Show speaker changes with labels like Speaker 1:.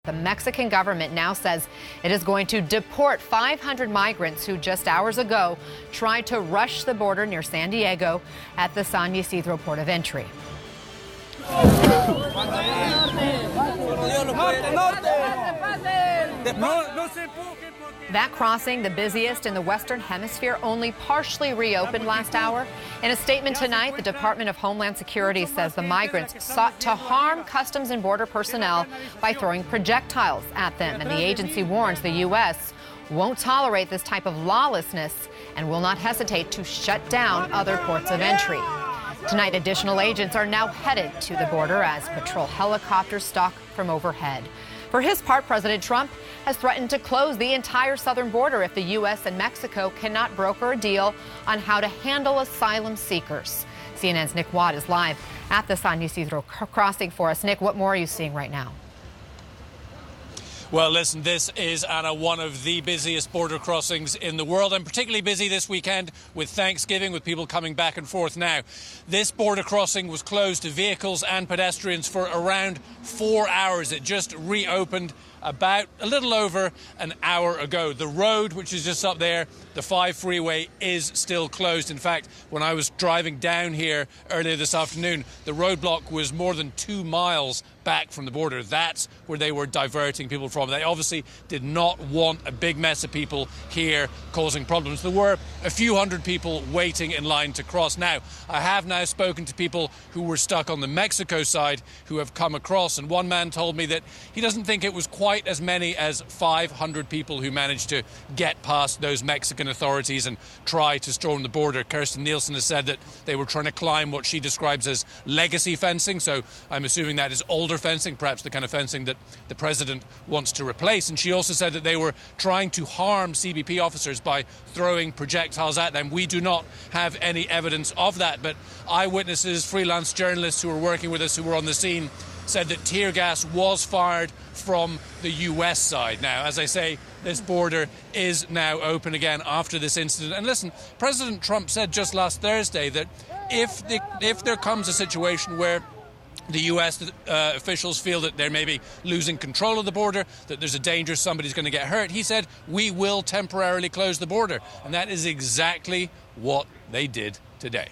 Speaker 1: The Mexican government now says it is going to deport 500 migrants who just hours ago tried to rush the border near San Diego at the San Ysidro port of entry. That crossing, the busiest in the Western Hemisphere, only partially reopened last hour. In a statement tonight, the Department of Homeland Security says the migrants sought to harm Customs and Border personnel by throwing projectiles at them. And the agency warns the U.S. won't tolerate this type of lawlessness and will not hesitate to shut down other ports of entry. Tonight, additional agents are now headed to the border as patrol helicopters stalk from overhead. For his part, President Trump has threatened to close the entire southern border if the U.S. and Mexico cannot broker a deal on how to handle asylum seekers. CNN's Nick Watt is live at the San Ysidro crossing for us. Nick, what more are you seeing right now?
Speaker 2: Well, listen, this is, Anna, one of the busiest border crossings in the world, and particularly busy this weekend with Thanksgiving, with people coming back and forth now. This border crossing was closed to vehicles and pedestrians for around 4 hours. It just reopened about a little over an hour ago. The road, which is just up there, the 5 freeway, is still closed. In fact, when I was driving down here earlier this afternoon, the roadblock was more than 2 miles back from the border. That's where they were diverting people from. They obviously did not want a big mess of people here causing problems. There were a few hundred people waiting in line to cross. Now, I have now spoken to people who were stuck on the Mexico side who have come across, and one man told me that he doesn't think it was quite as many as 500 people who managed to get past those Mexican authorities and try to storm the border. Kirsten Nielsen has said that they were trying to climb what she describes as legacy fencing, so I'm assuming that is older fencing, perhaps the kind of fencing that the president wants to replace. And she also said that they were trying to harm CBP officers by throwing projectiles at them. We do not have any evidence of that, but eyewitnesses, freelance journalists who were working with us, who were on the scene, said that tear gas was fired from the U.S. side. Now, as I say, this border is now open again after this incident. And listen, President Trump said just last Thursday that if there comes a situation where the U.S. officials feel that they're maybe losing control of the border, that there's a danger somebody's going to get hurt, he said, we will temporarily close the border. And that is exactly what they did today.